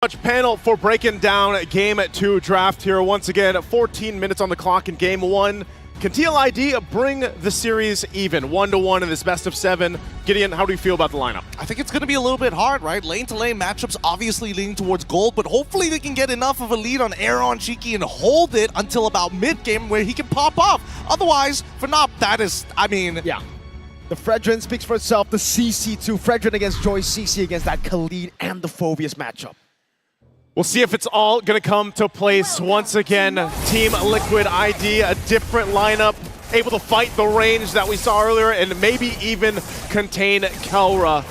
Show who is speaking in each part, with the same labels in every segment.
Speaker 1: Much panel for breaking down Game 2 draft here. Once again, 14 minutes on the clock in Game 1. Can TLID bring the series even, 1-1 in this best of 7? Gideon, how do you feel about the lineup?
Speaker 2: I think it's going to be a little bit hard, right? Lane-to-lane matchups obviously leaning towards gold, but hopefully they can get enough of a lead on Onic and hold it until about mid-game where he can pop off. Otherwise, for Nop, that is, I mean...
Speaker 3: Yeah. The Fredrin speaks for itself. The CC2, Fredrin against Joy, CC against that Khalid and the Phobius matchup.
Speaker 1: We'll see if it's all going to come to place once again. Team Liquid ID, a different lineup, able to fight the range that we saw earlier and maybe even contain Kelra.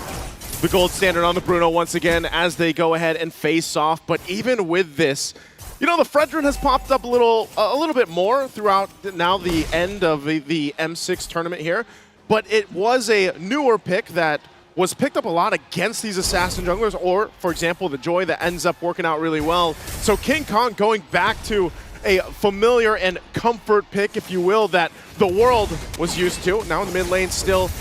Speaker 1: The gold standard on the Bruno once again as they go ahead and face off. But even with this, you know, the Fredrin has popped up a little bit more throughout now the end of the M6 tournament here. But it was a newer pick that was picked up a lot against these assassin junglers, or, for example, the Joy that ends up working out really well. So King Kong going back to a familiar and comfort pick, if you will, that the world was used to. Now in the mid lane, still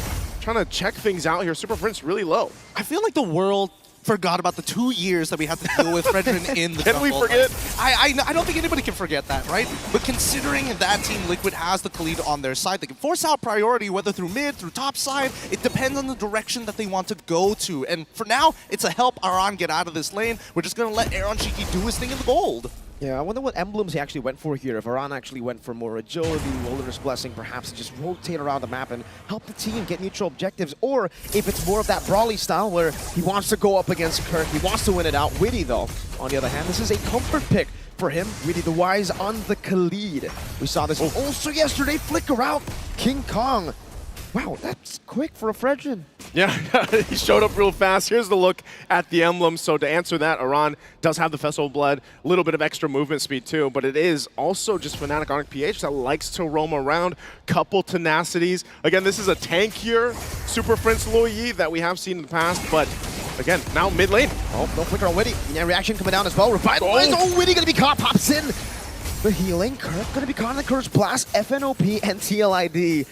Speaker 1: trying to check things out here. Super Prince really low.
Speaker 2: I feel like the world forgot about the 2 years that we had to deal with Fredrin in the
Speaker 1: jungle. Can we forget?
Speaker 2: I don't think anybody can forget that, right? But considering that Team Liquid has the Khalid on their side, they can force out priority, whether through mid, through top side. It depends on the direction that they want to go to. And for now, it's a help Aran get out of this lane. We're just going to let Onic do his thing in the gold.
Speaker 3: Yeah, I wonder what emblems he actually went for here. If Aran actually went for more agility, Wilderness Blessing, perhaps to just rotate around the map and help the team get neutral objectives, or if it's more of that brawly style where he wants to go up against Kirk, he wants to win it out. Witty, though, on the other hand, this is a comfort pick for him. Witty the Wise on the Khalid. We saw this also yesterday, flicker out King Kong. Wow, that's quick for a Fredrin.
Speaker 1: Yeah, he showed up real fast. Here's the look at the emblem. So to answer that, Aran does have the Festival Blood, a little bit of extra movement speed too, but it is also just Fnatic Onic PH that likes to roam around, couple tenacities. Again, this is a tankier Super Prince Luoyi that we have seen in the past, but again, now mid lane.
Speaker 3: Oh, no flicker on Witty. Reaction coming down as well. Revitalize. Oh, Witty gonna be caught, pops in. The healing, Kirk gonna be caught in the Curse Blast. FNOP and TLID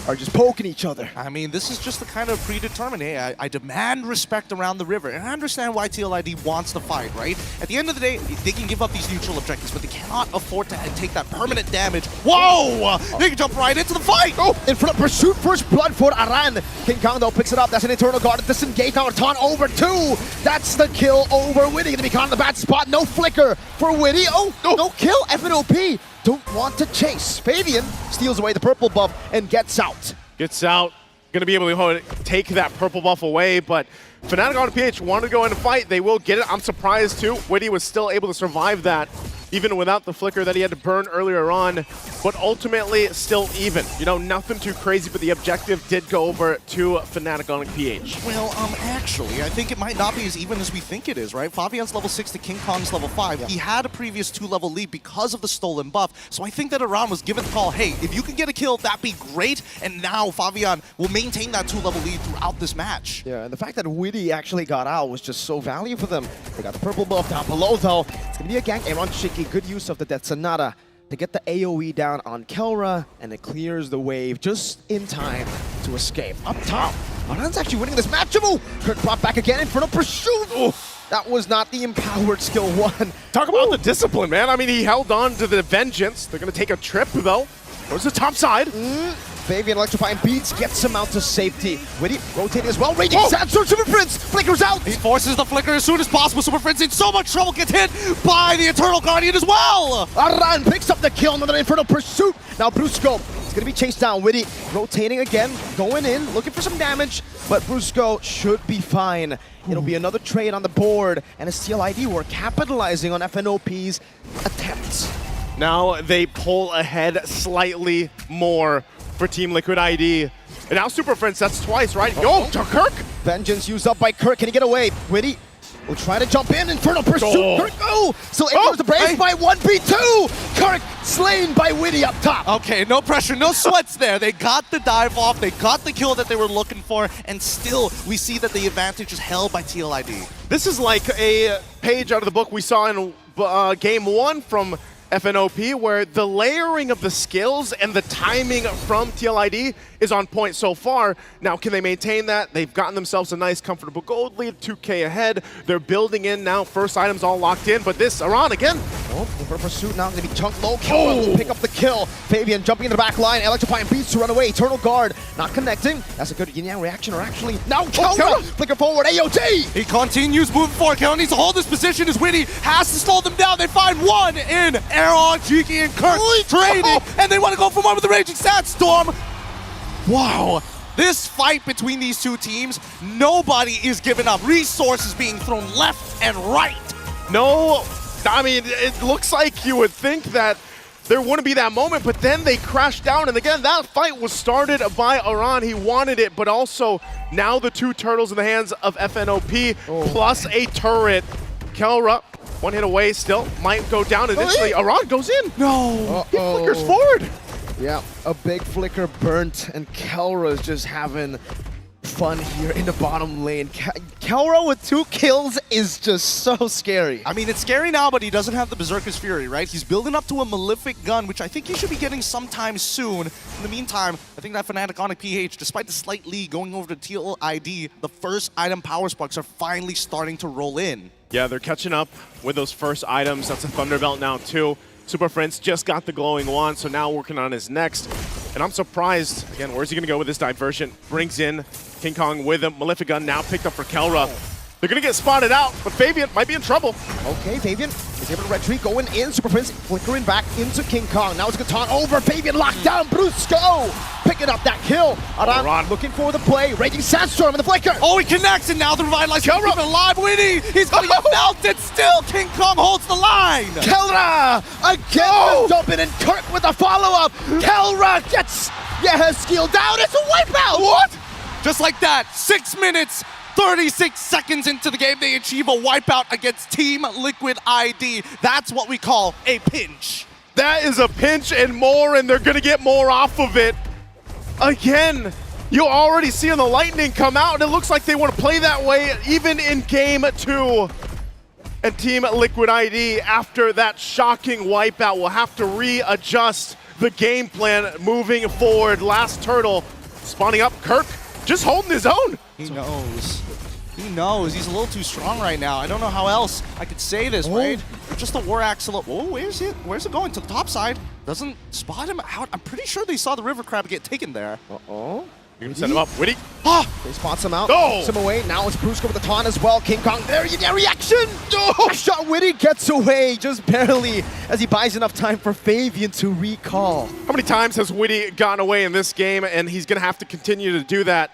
Speaker 3: are just poking each other.
Speaker 2: I mean, this is just the kind of predetermined, hey, I demand respect around the river. And I understand why TLID wants to fight, right? At the end of the day, they can give up these neutral objectives, but they cannot afford to take that permanent damage. Whoa! They can jump right into the fight!
Speaker 3: Oh, in front of pursuit, first blood for Aran. King Kong, though, picks it up. That's an Eternal Guard. Disengage now, Ton over 2. That's the kill over Witty. Gonna be caught in the bad spot. No flicker for Witty. Oh, no kill. FNOP don't want to chase. Fabian steals away the purple buff and gets out.
Speaker 1: Gets out. Going to be able to take that purple buff away, but Fnatic Onic PH wanted to go in and fight. They will get it. I'm surprised too. Witty was still able to survive that, even without the flicker that he had to burn earlier on. But ultimately, still even. You know, nothing too crazy, but the objective did go over to Fnatic Onic PH.
Speaker 2: Well, actually, I think it might not be as even as we think it is, right? Fabian's level 6 to King Kong's level 5. Yeah. He had a previous 2-level lead because of the stolen buff. So I think that Aran was given the call, hey, if you can get a kill, that'd be great. And now Fabian will maintain that 2-level lead throughout this match.
Speaker 3: Yeah, and the fact that Witty actually got out was just so valuable for them. They got the purple buff down below, though. It's going to be a gank. Onic, good use of the Death Sonata to get the AoE down on Kelra, and it clears the wave just in time to escape. Up top, Aran's actually winning this match. Oh, Kirk brought back again in front of pursuit. Oh, that was not the empowered skill one.
Speaker 1: Talk about the discipline, man. I mean, he held on to the vengeance. They're going to take a trip, though. Where's the top side?
Speaker 3: Fabian electrifying beats, gets him out to safety. Witty rotating as well. Raging Sandstorm, Super Prince flickers out.
Speaker 2: He forces the flicker as soon as possible. Super Prince in so much trouble, gets hit by the Eternal Guardian as well.
Speaker 3: Aran picks up the kill, another Infernal Pursuit. Now Brusco is going to be chased down. Witty rotating again, going in, looking for some damage, but Brusco should be fine. It'll be another trade on the board, and as TLID, we're capitalizing on FNOP's attempts.
Speaker 1: Now they pull ahead slightly more for Team Liquid ID. And now Super Prince, that's twice, right? Yo, to Kirk!
Speaker 3: Vengeance used up by Kirk. Can he get away? Witty will try to jump in. Infernal Pursuit. Kirk, so it goes to Brave by 1v2. Kirk slain by Witty up top.
Speaker 2: Okay, no pressure, no sweats there. They got the dive off, they got the kill that they were looking for, and still we see that the advantage is held by TLID.
Speaker 1: This is like a page out of the book we saw in Game 1 from FNOP, where the layering of the skills and the timing from TLID is on point so far. Now, can they maintain that? They've gotten themselves a nice, comfortable gold lead, 2K ahead. They're building in now, first items all locked in, but this, Aran again.
Speaker 3: Oh, for pursuit now, going to be chunked low. Kill pick up the kill. Fabian jumping in the back line, electrifying beats to run away. Eternal Guard not connecting. That's a good yin-yang reaction, or actually, now Kelra! Flicker forward, AOT!
Speaker 2: He continues moving forward. Kelra needs to hold this position as Witty has to slow them down. They find one in Aaron, Jiki, and Kirk trading, and they want to go for one with the Raging Sandstorm. Wow. This fight between these two teams, nobody is giving up. Resources being thrown left and right.
Speaker 1: No, I mean, it looks like you would think that there wouldn't be that moment, but then they crashed down. And again, that fight was started by Aran. He wanted it, but also now the two turtles in the hands of FNOP plus a turret. Kelra, one hit away still, might go down eventually. Aran goes in.
Speaker 2: No.
Speaker 1: He flickers forward.
Speaker 3: Yeah, a big flicker burnt, and Kelra's just having fun here in the bottom lane. Kelra with 2 kills is just so scary.
Speaker 2: I mean, it's scary now, but he doesn't have the Berserker's Fury, right? He's building up to a Malefic gun, which I think he should be getting sometime soon. In the meantime, I think that Fnatic Onic PH, despite the slight lead going over to TLID, the first item power sparks are finally starting to roll in.
Speaker 1: Yeah, they're catching up with those first items. That's a Thunderbelt now too. Super Prince just got the glowing wand, so now working on his next. And I'm surprised, again, where's he gonna go with this diversion? Brings in King Kong with him. Malefic gun now picked up for Kelra. They're gonna get spotted out, but Fabian might be in trouble.
Speaker 3: Okay, Fabian is able to retreat, going in. Super Prince flickering back into King Kong. Now it's Gatan over. Fabian locked down. Brusco picking up that kill. Aran looking for the play. Raging Sandstorm in the flicker.
Speaker 2: Oh, he connects, and now the revitalized Kelra alive. Witty, he's gonna get melted still. King Kong holds the line.
Speaker 3: Kelra again jumping, and Kirk with a follow-up. Kelra gets his skill down. It's a wipeout.
Speaker 2: What? Just like that, 6 minutes. 36 seconds into the game, they achieve a wipeout against Team Liquid ID. That's what we call a pinch.
Speaker 1: That is a pinch and more, and they're gonna get more off of it. Again, you already see the lightning come out, and it looks like they want to play that way even in game 2. And Team Liquid ID, after that shocking wipeout, will have to readjust the game plan moving forward. Last turtle spawning up. Kirk just holding his own.
Speaker 2: He knows. He knows. He's a little too strong right now. I don't know how else I could say this, right? Just a War Axe. Oh, where's it? Where's it going? To the top side. Doesn't spot him out. I'm pretty sure they saw the River Crab get taken there.
Speaker 3: Uh-oh.
Speaker 1: You're gonna send him up. Witty.
Speaker 3: They spots him out.
Speaker 1: Oh!
Speaker 3: Him away. Now it's Brusco with the taunt as well. King Kong there. You get reaction. Shot. Witty gets away just barely as he buys enough time for Fabian to recall.
Speaker 1: How many times has Witty gotten away in this game, and he's gonna have to continue to do that?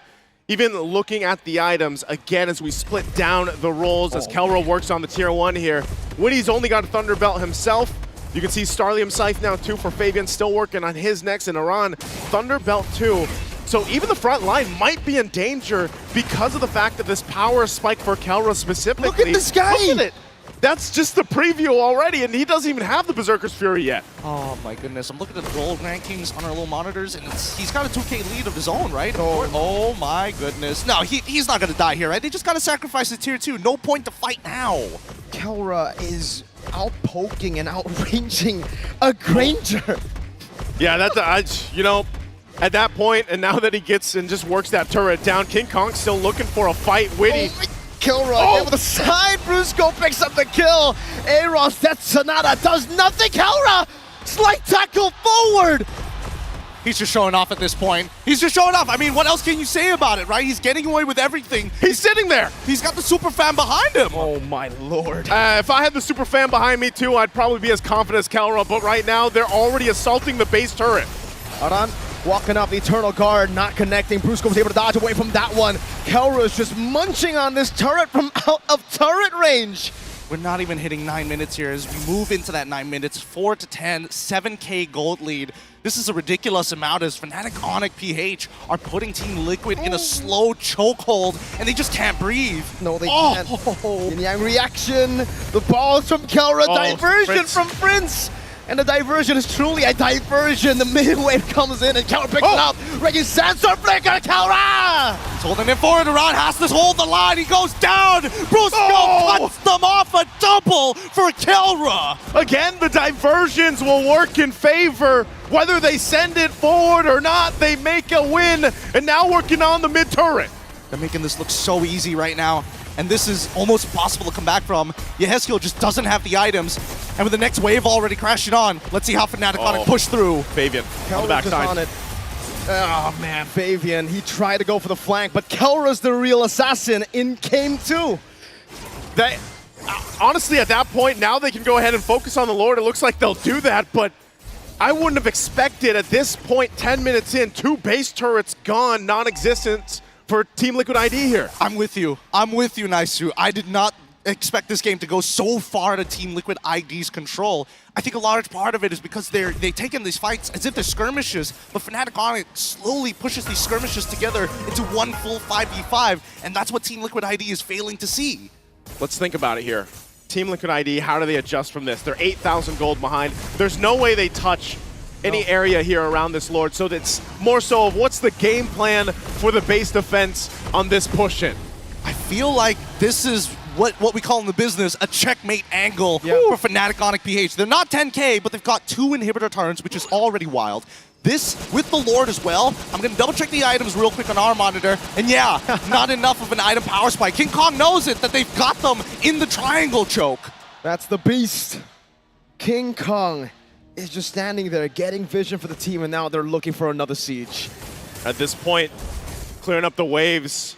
Speaker 1: Even looking at the items, again, as we split down the roles, as Kelra works on the tier 1 here. Witty's only got a Thunderbelt himself. You can see Starlium Scythe now too for Fabian, still working on his next, and Aran, Thunderbelt too. So even the front line might be in danger because of the fact that this power spike for Kelra specifically.
Speaker 3: Look at this guy!
Speaker 1: Look at it! That's just the preview already, and he doesn't even have the Berserker's Fury yet.
Speaker 2: Oh my goodness, I'm looking at the gold rankings on our little monitors, and he's got a 2K lead of his own, right? Oh my goodness. No, he's not gonna die here, right? They just gotta sacrifice the tier 2. No point to fight now.
Speaker 3: Kelra is out-poking and outranging a Granger.
Speaker 1: Yeah, that's, you know, at that point, and now that he gets and just works that turret down, King Kong's still looking for a fight. Witty.
Speaker 3: Kelra with the side. Brusco picks up the kill. Eros, that Sonata does nothing. Kelra, slight tackle forward.
Speaker 2: He's just showing off at this point. He's just showing off. I mean, what else can you say about it, right? He's getting away with everything.
Speaker 1: He's sitting there.
Speaker 2: He's got the super fan behind him.
Speaker 3: Oh my lord.
Speaker 1: If I had the super fan behind me too, I'd probably be as confident as Kelra, but right now they're already assaulting the base turret.
Speaker 3: Aran walking up the Eternal Guard, not connecting. Brusco was able to dodge away from that one. Kelra is just munching on this turret from out of turret range.
Speaker 2: We're not even hitting 9 minutes here as we move into that 9 minutes. 4 to 10, 7K gold lead. This is a ridiculous amount as Fnatic Onic PH are putting Team Liquid in a slow chokehold, and they just can't breathe.
Speaker 3: No, they can't. Yin-yang reaction. The balls from Kelra. Diversion
Speaker 1: Prince.
Speaker 3: from Prince. And the diversion is truly a diversion. The mid wave comes in and Kelra picks it up. Reggie Sandstorm flicker, Kelra!
Speaker 2: He's holding it forward. Around has to hold the line. He goes down. Brusco cuts them off. A double for Kelra.
Speaker 1: Again, the diversions will work in favor. Whether they send it forward or not, they make a win. And now working on the mid turret.
Speaker 2: They're making this look so easy right now. And this is almost impossible to come back from. Yehezkiel just doesn't have the items. And with the next wave already crashing on, let's see how Fnatic Onic push through.
Speaker 1: Fabian on the backside.
Speaker 3: On it. Oh man, Fabian, he tried to go for the flank, but Kelra's the real assassin in game 2.
Speaker 1: They, honestly, at that point, now they can go ahead and focus on the Lord. It looks like they'll do that, but I wouldn't have expected at this point, 10 minutes in, 2 base turrets gone, non-existent for Team Liquid ID here.
Speaker 2: I'm with you. I'm with you, Naisu. I did not expect this game to go so far to Team Liquid ID's control. I think a large part of it is because they take in these fights as if they're skirmishes, but Fnatic Onic slowly pushes these skirmishes together into one full 5v5, and that's what Team Liquid ID is failing to see.
Speaker 1: Let's think about it here. Team Liquid ID, how do they adjust from this? They're 8,000 gold behind. There's no way they touch any area here around this Lord, so that's more so of what's the game plan for the base defense on this push-in.
Speaker 2: I feel like this is what we call in the business a checkmate angle for Fnatic Onic PH. They're not 10k, but they've got 2 inhibitor turns, which is already wild. This, with the Lord as well, I'm going to double check the items real quick on our monitor, and yeah, not enough of an item power spike. King Kong knows it, that they've got them in the triangle choke.
Speaker 3: That's the beast. King Kong is just standing there, getting vision for the team, and now they're looking for another siege.
Speaker 1: At this point, clearing up the waves.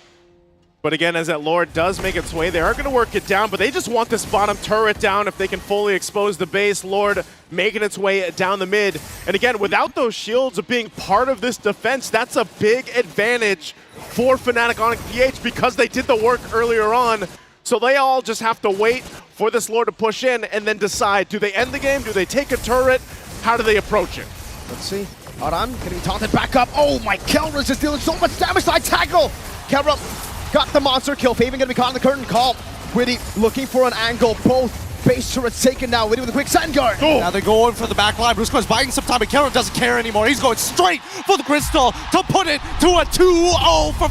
Speaker 1: But again, as that Lord does make its way, they are going to work it down, but they just want this bottom turret down if they can fully expose the base. Lord making its way down the mid. And again, without those shields of being part of this defense, that's a big advantage for Fnatic Onic PH because they did the work earlier on. So they all just have to wait for this Lord to push in and then decide, do they end the game? Do they take a turret? How do they approach it?
Speaker 3: Let's see. Aran getting taunted back up. Oh my, Kelra's just dealing so much damage. Side tackle. Kelra got the monster kill. Fabian gonna be caught in the curtain call. Witty looking for an angle. Both base turrets taken now. Witty with a quick sand guard.
Speaker 2: Now they're going for the back line. Brusco is buying some time, but Kelra doesn't care anymore. He's going straight for the crystal to put it to a 2-0 for